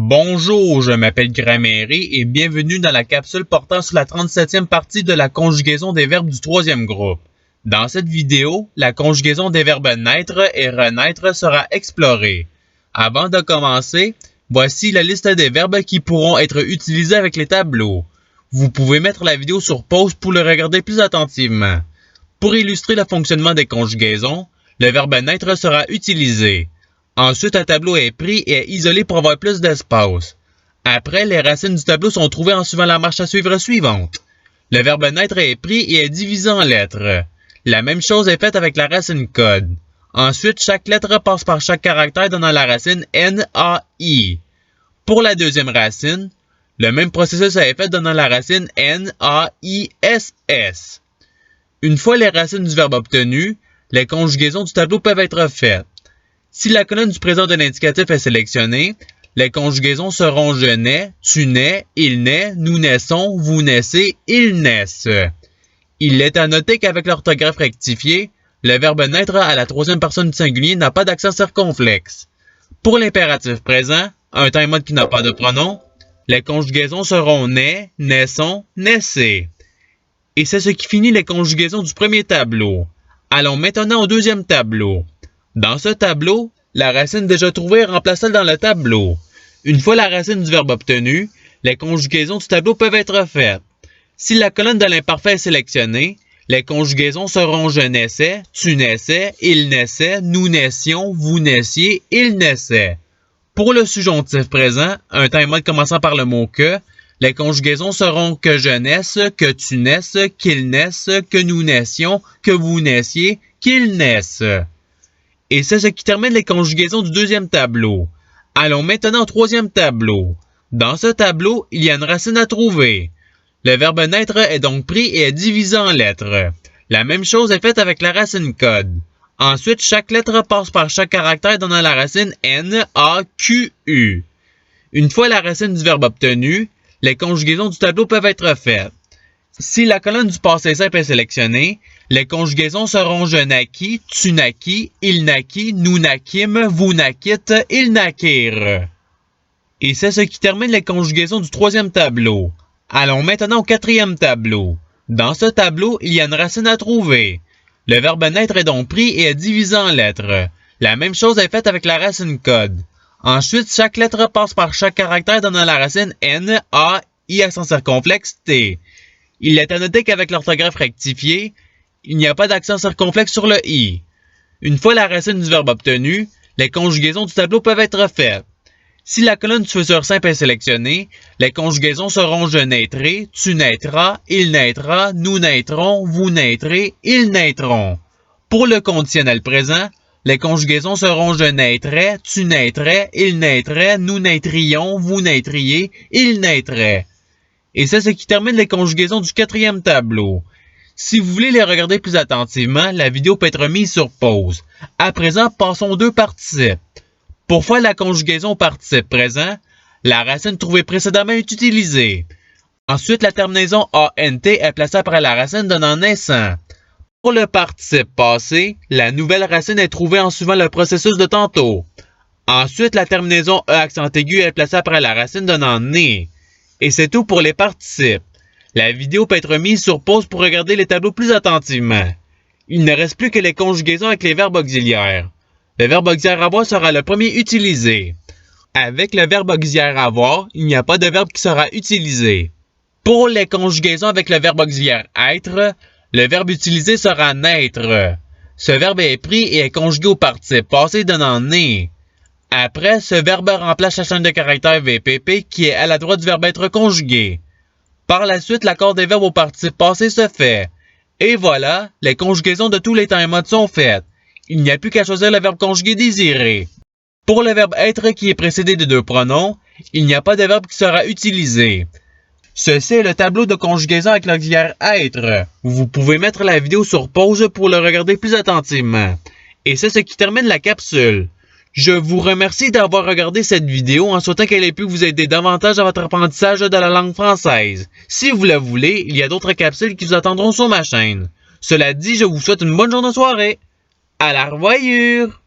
Bonjour, je m'appelle Grammaire et bienvenue dans la capsule portant sur la 37e partie de la conjugaison des verbes du troisième groupe. Dans cette vidéo, la conjugaison des verbes naître et renaître sera explorée. Avant de commencer, voici la liste des verbes qui pourront être utilisés avec les tableaux. Vous pouvez mettre la vidéo sur pause pour le regarder plus attentivement. Pour illustrer le fonctionnement des conjugaisons, le verbe naître sera utilisé. Ensuite, un tableau est pris et est isolé pour avoir plus d'espace. Après, les racines du tableau sont trouvées en suivant la marche à suivre suivante. Le verbe naître est pris et est divisé en lettres. La même chose est faite avec la racine code. Ensuite, chaque lettre passe par chaque caractère donnant la racine N-A-I. Pour la deuxième racine, le même processus est fait donnant la racine N-A-I-S-S. Une fois les racines du verbe obtenues, les conjugaisons du tableau peuvent être faites. Si la colonne du présent de l'indicatif est sélectionnée, les conjugaisons seront je nais, tu nais, il naît, nous naissons, vous naissez, ils naissent. Il est à noter qu'avec l'orthographe rectifiée, le verbe naître à la troisième personne du singulier n'a pas d'accent circonflexe. Pour l'impératif présent, un time mode qui n'a pas de pronom, les conjugaisons seront naît, naissons, naissez. Et c'est ce qui finit les conjugaisons du premier tableau. Allons maintenant au deuxième tableau. Dans ce tableau, la racine déjà trouvée est remplacée dans le tableau. Une fois la racine du verbe obtenue, les conjugaisons du tableau peuvent être faites. Si la colonne de l'imparfait est sélectionnée, les conjugaisons seront je naissais, tu naissais, il naissait, nous naissions, vous naissiez, il naissait. Pour le subjonctif présent, un time mode commençant par le mot que, les conjugaisons seront que je naisse, que tu naisses, qu'il naisse, que nous naissions, que vous naissiez, qu'ils naissent. Et c'est ce qui termine les conjugaisons du deuxième tableau. Allons maintenant au troisième tableau. Dans ce tableau, il y a une racine à trouver. Le verbe naître est donc pris et est divisé en lettres. La même chose est faite avec la racine code. Ensuite, chaque lettre passe par chaque caractère donnant la racine N-A-Q-U. Une fois la racine du verbe obtenue, les conjugaisons du tableau peuvent être faites. Si la colonne du passé simple est sélectionnée, les conjugaisons seront je naquis, tu naquis, il naquit, nous naquîmes, vous naquites, ils naquirent. Et c'est ce qui termine les conjugaisons du troisième tableau. Allons maintenant au quatrième tableau. Dans ce tableau, il y a une racine à trouver. Le verbe naître est donc pris et est divisé en lettres. La même chose est faite avec la racine code. Ensuite, chaque lettre passe par chaque caractère donnant la racine N, A, I accent circonflexe, T. Il est à noter qu'avec l'orthographe rectifiée, il n'y a pas d'accent circonflexe sur le I. Une fois la racine du verbe obtenue, les conjugaisons du tableau peuvent être faites. Si la colonne du futur simple est sélectionnée, les conjugaisons seront je naîtrai, tu naîtras, il naîtra, nous naîtrons, vous naîtrez, ils naîtront. Pour le conditionnel présent, les conjugaisons seront je naîtrais, tu naîtrais, il naîtrait, nous naîtrions, vous naîtriez, ils naîtraient. Et c'est ce qui termine les conjugaisons du quatrième tableau. Si vous voulez les regarder plus attentivement, la vidéo peut être mise sur pause. À présent, passons aux deux participes. Pour faire la conjugaison au participe présent, la racine trouvée précédemment est utilisée. Ensuite, la terminaison ANT est placée après la racine donnant naissant. Pour le participe passé, la nouvelle racine est trouvée en suivant le processus de tantôt. Ensuite, la terminaison E accent aigu est placée après la racine donnant né. Et c'est tout pour les participes. La vidéo peut être mise sur pause pour regarder les tableaux plus attentivement. Il ne reste plus que les conjugaisons avec les verbes auxiliaires. Le verbe auxiliaire avoir sera le premier utilisé. Avec le verbe auxiliaire avoir, il n'y a pas de verbe qui sera utilisé. Pour les conjugaisons avec le verbe auxiliaire être, le verbe utilisé sera naître. Ce verbe est pris et est conjugué au participe passé donnant né. Après, ce verbe remplace la chaîne de caractères VPP qui est à la droite du verbe être conjugué. Par la suite, l'accord des verbes au participe passé se fait. Et voilà, les conjugaisons de tous les time modes sont faites. Il n'y a plus qu'à choisir le verbe conjugué désiré. Pour le verbe être qui est précédé de deux pronoms, il n'y a pas de verbe qui sera utilisé. Ceci est le tableau de conjugaison avec l'auxiliaire être. Vous pouvez mettre la vidéo sur pause pour le regarder plus attentivement. Et c'est ce qui termine la capsule. Je vous remercie d'avoir regardé cette vidéo en souhaitant qu'elle ait pu vous aider davantage à votre apprentissage de la langue française. Si vous le voulez, il y a d'autres capsules qui vous attendront sur ma chaîne. Cela dit, je vous souhaite une bonne journée de soirée. À la revoyure!